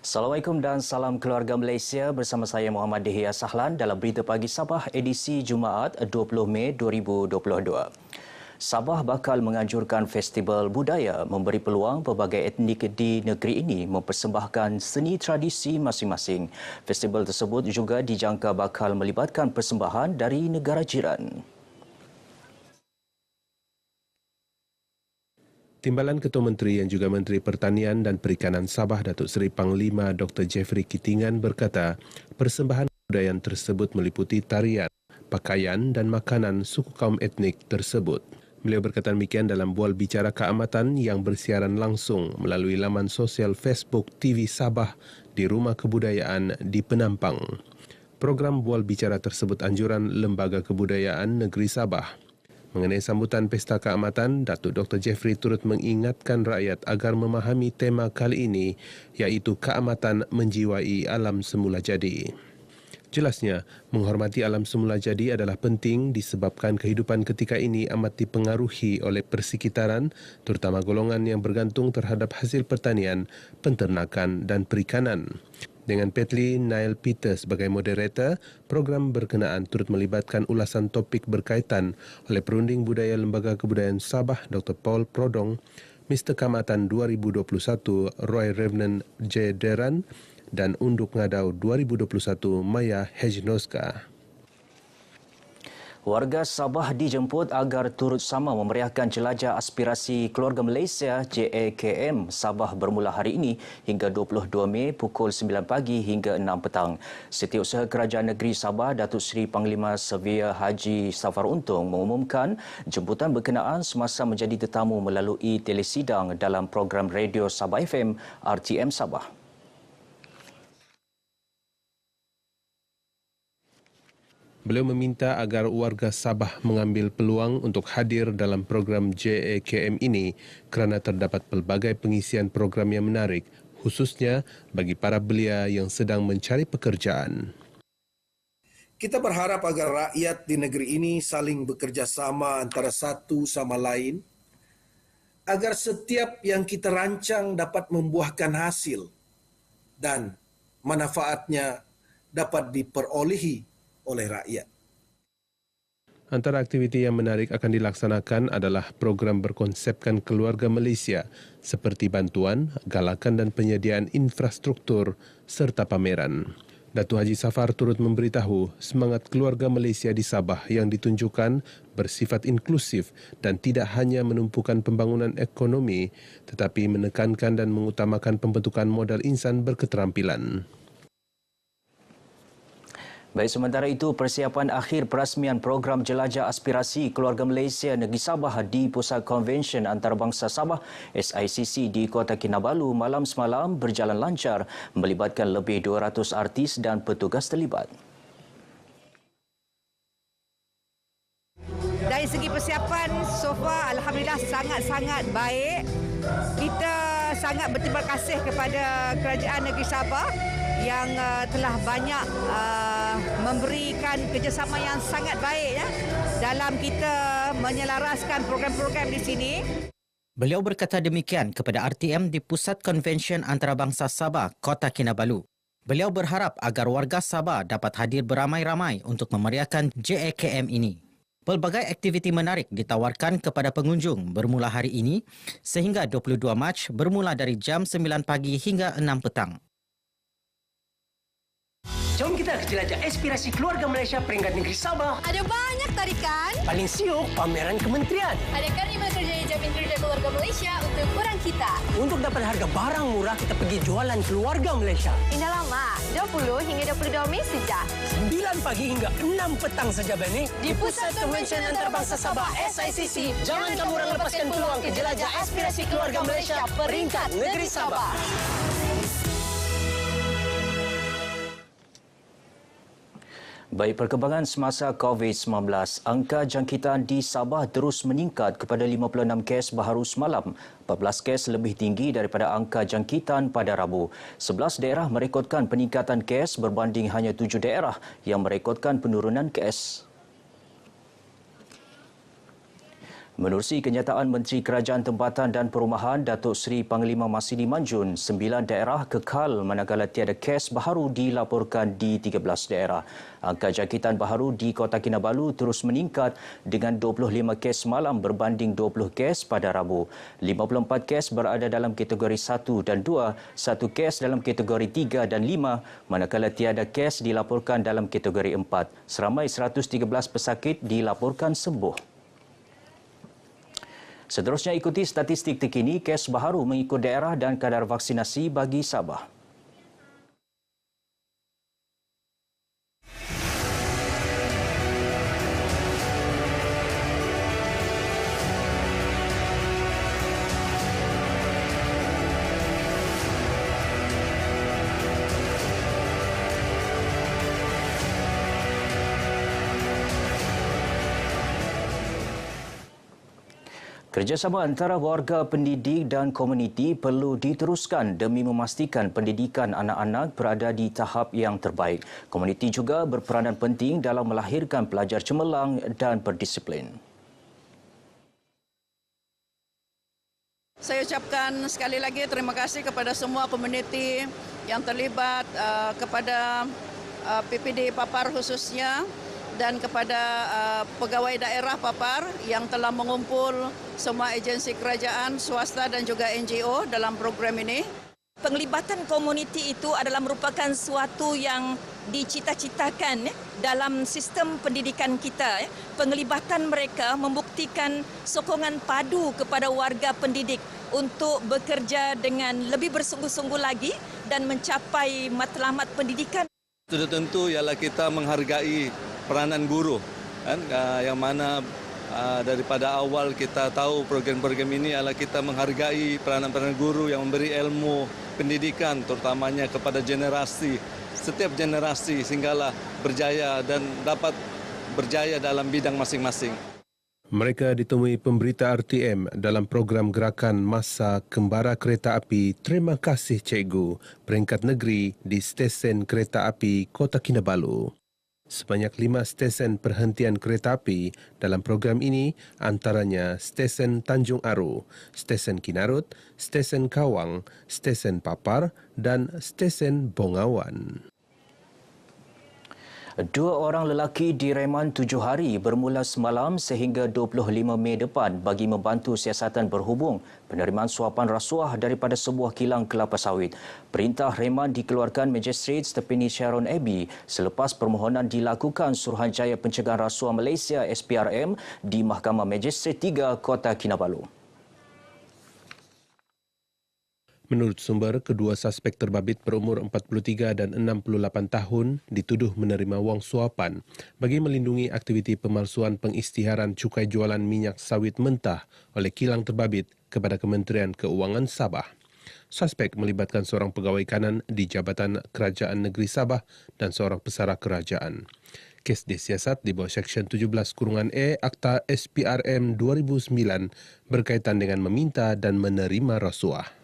Assalamualaikum dan salam keluarga Malaysia, bersama saya Muhammad Dihya Sahlan dalam Berita Pagi Sabah edisi Jumaat 20 Mei 2022. Sabah bakal menganjurkan festival budaya memberi peluang pelbagai etnik di negeri ini mempersembahkan seni tradisi masing-masing. Festival tersebut juga dijangka bakal melibatkan persembahan dari negara jiran. Timbalan Ketua Menteri yang juga Menteri Pertanian dan Perikanan Sabah Datuk Seri Panglima Dr. Jeffrey Kitingan berkata, persembahan kebudayaan tersebut meliputi tarian, pakaian dan makanan suku kaum etnik tersebut. Beliau berkata demikian dalam bual bicara keamatan yang bersiaran langsung melalui laman sosial Facebook TV Sabah di Rumah Kebudayaan di Penampang. Program bual bicara tersebut anjuran Lembaga Kebudayaan Negeri Sabah. Mengenai sambutan Pesta Keamatan, Datuk Dr. Jeffrey turut mengingatkan rakyat agar memahami tema kali ini, iaitu keamatan menjiwai alam semula jadi. Jelasnya, menghormati alam semula jadi adalah penting disebabkan kehidupan ketika ini amat dipengaruhi oleh persekitaran, terutama golongan yang bergantung terhadap hasil pertanian, penternakan dan perikanan. Dengan Petli Nail Peter sebagai moderator, program berkenaan turut melibatkan ulasan topik berkaitan oleh Perunding Budaya Lembaga Kebudayaan Sabah Dr. Paul Prodong, Mr. Keamatan 2021 Roy Revenant J. Deran dan Unduk Ngadau 2021 Maya Hejnoska. Warga Sabah dijemput agar turut sama memeriahkan jelajah aspirasi keluarga Malaysia JAKM Sabah bermula hari ini hingga 22 Mei pukul 9 pagi hingga 6 petang. Setiausaha Kerajaan Negeri Sabah Datuk Seri Panglima Severe Haji Safar Untung mengumumkan jemputan berkenaan semasa menjadi tetamu melalui telesidang dalam program radio Sabah FM RTM Sabah. Beliau meminta agar warga Sabah mengambil peluang untuk hadir dalam program JAKM ini kerana terdapat pelbagai pengisian program yang menarik, khususnya bagi para belia yang sedang mencari pekerjaan. Kita berharap agar rakyat di negeri ini saling bekerjasama antara satu sama lain, agar setiap yang kita rancang dapat membuahkan hasil dan manfaatnya dapat diperolehi oleh rakyat. Antara aktiviti yang menarik akan dilaksanakan adalah program berkonsepkan keluarga Malaysia seperti bantuan, galakan dan penyediaan infrastruktur serta pameran. Datuk Haji Safar turut memberitahu semangat keluarga Malaysia di Sabah yang ditunjukkan bersifat inklusif dan tidak hanya menumpukan pembangunan ekonomi tetapi menekankan dan mengutamakan pembentukan modal insan berketerampilan. Baik, sementara itu, persiapan akhir perasmian program jelajah aspirasi keluarga Malaysia Negeri Sabah di Pusat Konvensyen Antarabangsa Sabah SICC di Kota Kinabalu malam semalam berjalan lancar melibatkan lebih 200 artis dan petugas terlibat. Dari segi persiapan, so far Alhamdulillah sangat-sangat baik. Kita sangat berterima kasih kepada Kerajaan Negeri Sabah yang telah banyak memberikan kerjasama yang sangat baik dalam kita menyelaraskan program-program di sini. Beliau berkata demikian kepada RTM di Pusat Konvensyen Antarabangsa Sabah, Kota Kinabalu. Beliau berharap agar warga Sabah dapat hadir beramai-ramai untuk memeriahkan JAKM ini. Pelbagai aktiviti menarik ditawarkan kepada pengunjung bermula hari ini sehingga 22 Mac bermula dari jam 9 pagi hingga 6 petang. Jom kita jelajah aspirasi keluarga Malaysia peringkat negeri Sabah. Ada banyak tarikan. Paling siok pameran kementerian. Ada karnival kerja jamin kerja keluarga Malaysia untuk korang kita. Untuk dapat harga barang murah, kita pergi jualan keluarga Malaysia. Indah lama, 20 hingga 22 Mei sejak 9 pagi hingga 6 petang saja, Bani. di Pusat Konvensyen Antarabangsa Sabah SICC. Jangan kamu orang lepaskan peluang ke jelajah aspirasi keluarga Malaysia peringkat negeri Sabah. Baik, perkembangan semasa COVID-19, angka jangkitan di Sabah terus meningkat kepada 56 kes baharu semalam. 14 kes lebih tinggi daripada angka jangkitan pada Rabu. 11 daerah merekodkan peningkatan kes berbanding hanya 7 daerah yang merekodkan penurunan kes. Menerusi kenyataan Menteri Kerajaan Tempatan dan Perumahan Datuk Seri Panglima Masidi Manjun, 9 daerah kekal manakala tiada kes baharu dilaporkan di 13 daerah. Angka jangkitan baharu di Kota Kinabalu terus meningkat dengan 25 kes semalam berbanding 20 kes pada Rabu. 54 kes berada dalam kategori 1 dan 2, 1 kes dalam kategori 3 dan 5, manakala tiada kes dilaporkan dalam kategori 4. Seramai 113 pesakit dilaporkan sembuh. Seterusnya ikuti statistik terkini kes baharu mengikut daerah dan kadar vaksinasi bagi Sabah. Kerjasama antara warga pendidik dan komuniti perlu diteruskan demi memastikan pendidikan anak-anak berada di tahap yang terbaik. Komuniti juga berperanan penting dalam melahirkan pelajar cemerlang dan berdisiplin. Saya ucapkan sekali lagi terima kasih kepada semua komuniti yang terlibat, kepada PPD Papar khususnya, dan kepada pegawai daerah Papar yang telah mengumpul semua agensi kerajaan, swasta dan juga NGO dalam program ini. Penglibatan komuniti itu adalah merupakan suatu yang dicita-citakan dalam sistem pendidikan kita. Penglibatan mereka membuktikan sokongan padu kepada warga pendidik untuk bekerja dengan lebih bersungguh-sungguh lagi dan mencapai matlamat pendidikan. Sudah tentu ialah kita menghargai peranan guru, kan? Yang mana daripada awal kita tahu program-program ini adalah kita menghargai peranan-peranan guru yang memberi ilmu pendidikan terutamanya kepada generasi, setiap generasi sehinggalah berjaya dan dapat berjaya dalam bidang masing-masing. Mereka ditemui pemberita RTM dalam program gerakan masa kembara kereta api Terima Kasih Cikgu peringkat negeri di stesen kereta api Kota Kinabalu. Sebanyak 5 stesen perhentian kereta api dalam program ini antaranya stesen Tanjung Aru, stesen Kinarut, stesen Kawang, stesen Papar dan stesen Bongawan. 2 orang lelaki direman 7 hari bermula semalam sehingga 25 Mei depan bagi membantu siasatan berhubung penerimaan suapan rasuah daripada sebuah kilang kelapa sawit. Perintah reman dikeluarkan Magistrate Stepini Sharon Abbey selepas permohonan dilakukan Suruhanjaya Pencegahan Rasuah Malaysia SPRM di Mahkamah Magistrate 3 Kota Kinabalu. Menurut sumber, kedua suspek terbabit berumur 43 dan 68 tahun dituduh menerima wang suapan bagi melindungi aktiviti pemalsuan pengisytiharan cukai jualan minyak sawit mentah oleh kilang terbabit kepada Kementerian Keuangan Sabah. Suspek melibatkan seorang pegawai kanan di Jabatan Kerajaan Negeri Sabah dan seorang pesara kerajaan. Kes disiasat di bawah Seksyen 17(E) Akta SPRM 2009 berkaitan dengan meminta dan menerima rasuah.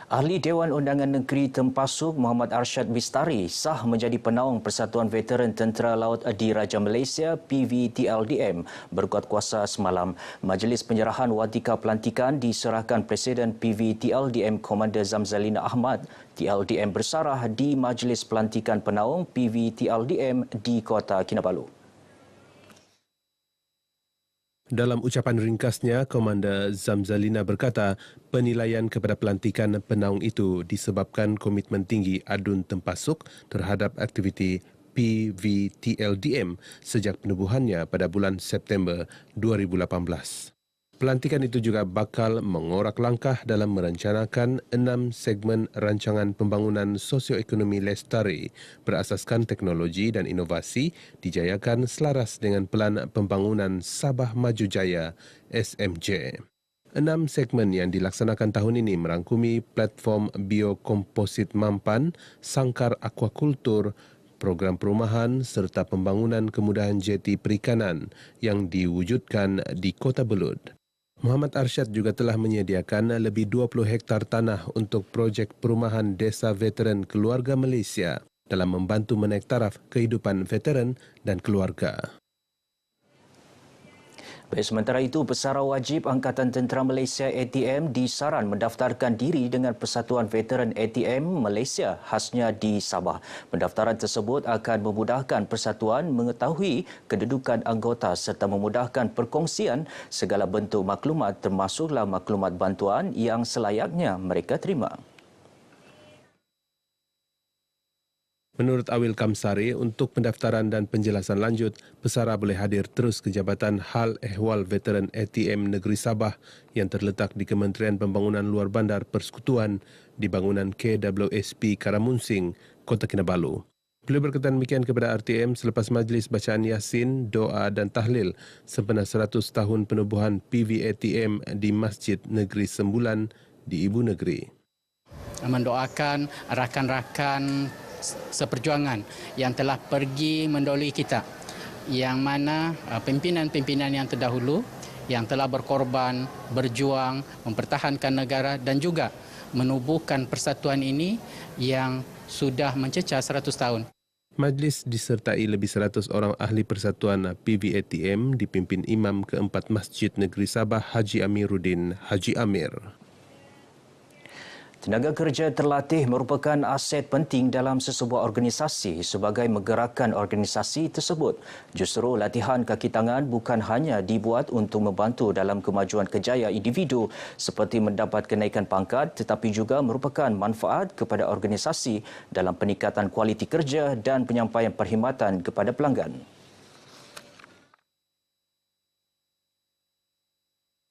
Ahli Dewan Undangan Negeri Tempasuk Muhammad Arsyad Bistari sah menjadi penaung Persatuan Veteran Tentera Laut Diraja Malaysia PVTLDM berkuat kuasa semalam. Majlis penyerahan watika pelantikan diserahkan Presiden PVTLDM Komander Zamzalina Ahmad. TLDM bersarah di Majlis Pelantikan Penaung PVTLDM di Kota Kinabalu. Dalam ucapan ringkasnya, Komander Zamzalina berkata penilaian kepada pelantikan penaung itu disebabkan komitmen tinggi Adun Tempasuk terhadap aktiviti PVTLDM sejak penubuhannya pada bulan September 2018. Pelantikan itu juga bakal mengorak langkah dalam merencanakan 6 segmen rancangan pembangunan sosioekonomi lestari berasaskan teknologi dan inovasi dijayakan selaras dengan Pelan Pembangunan Sabah Maju Jaya SMJ. 6 segmen yang dilaksanakan tahun ini merangkumi platform biokomposit mampan, sangkar akuakultur, program perumahan serta pembangunan kemudahan jeti perikanan yang diwujudkan di Kota Belud. Muhammad Arsyad juga telah menyediakan lebih 20 hektar tanah untuk projek perumahan Desa Veteran Keluarga Malaysia dalam membantu menaik taraf kehidupan veteran dan keluarga. Baik, sementara itu, Pesara Wajib Angkatan Tentera Malaysia ATM disaran mendaftarkan diri dengan Persatuan Veteran ATM Malaysia khasnya di Sabah. Pendaftaran tersebut akan memudahkan persatuan mengetahui kedudukan anggota serta memudahkan perkongsian segala bentuk maklumat termasuklah maklumat bantuan yang selayaknya mereka terima. Menurut Awil Kamsari, untuk pendaftaran dan penjelasan lanjut, pesara boleh hadir terus ke Jabatan Hal Ehwal Veteran ATM Negeri Sabah yang terletak di Kementerian Pembangunan Luar Bandar Persekutuan di bangunan KWSP Karamunsing, Kota Kinabalu. Beliau berkata demikian kepada RTM selepas majlis bacaan Yasin, doa dan tahlil sempena 100 tahun penubuhan PVATM di Masjid Negeri Sembulan di Ibu Negeri. Mendoakan rakan-rakan seperjuangan yang telah pergi mendahului kita, yang mana pimpinan-pimpinan yang terdahulu yang telah berkorban, berjuang, mempertahankan negara dan juga menubuhkan persatuan ini yang sudah mencecah 100 tahun. Majlis disertai lebih 100 orang ahli persatuan PVATM dipimpin Imam keempat Masjid Negeri Sabah Haji Amiruddin Haji Amir. Tenaga kerja terlatih merupakan aset penting dalam sesebuah organisasi sebagai menggerakkan organisasi tersebut. Justru latihan kaki tangan bukan hanya dibuat untuk membantu dalam kemajuan kejayaan individu seperti mendapat kenaikan pangkat tetapi juga merupakan manfaat kepada organisasi dalam peningkatan kualiti kerja dan penyampaian perkhidmatan kepada pelanggan.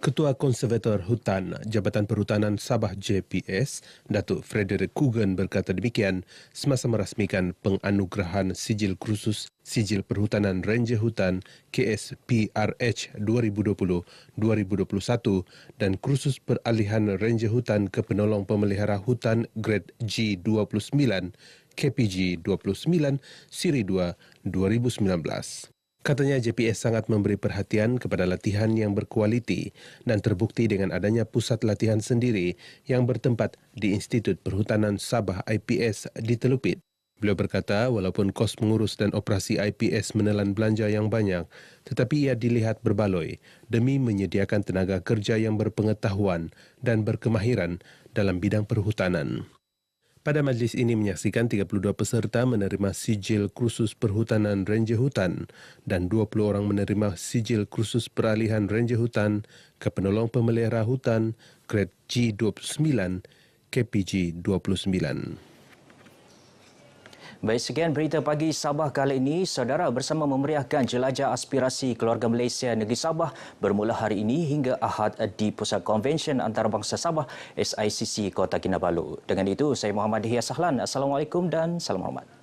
Ketua Konservator Hutan Jabatan Perhutanan Sabah JPS, Datuk Frederick Coogan berkata demikian semasa merasmikan penganugerahan Sijil Khusus Sijil Perhutanan Ranger Hutan KSPRH 2020-2021 dan Kursus Peralihan Ranger Hutan ke Penolong Pemelihara Hutan Grade G29 KPG 29 Siri 2 2019. Katanya JPS sangat memberi perhatian kepada latihan yang berkualiti dan terbukti dengan adanya pusat latihan sendiri yang bertempat di Institut Perhutanan Sabah IPS di Telupit. Beliau berkata walaupun kos mengurus dan operasi IPS menelan belanja yang banyak, tetapi ia dilihat berbaloi demi menyediakan tenaga kerja yang berpengetahuan dan berkemahiran dalam bidang perhutanan. Pada majlis ini menyaksikan 32 peserta menerima sijil kursus perhutanan Ranger Hutan dan 20 orang menerima sijil kursus peralihan Ranger Hutan ke Penolong Pemelihara Hutan Grade G29 KPG 29. Baik, sekian berita pagi Sabah kali ini. Saudara, bersama memeriahkan jelajah aspirasi keluarga Malaysia Negeri Sabah bermula hari ini hingga Ahad di Pusat Konvensyen Antarabangsa Sabah SICC Kota Kinabalu. Dengan itu, saya Muhammad Dihya Sahlan. Assalamualaikum dan salam hormat.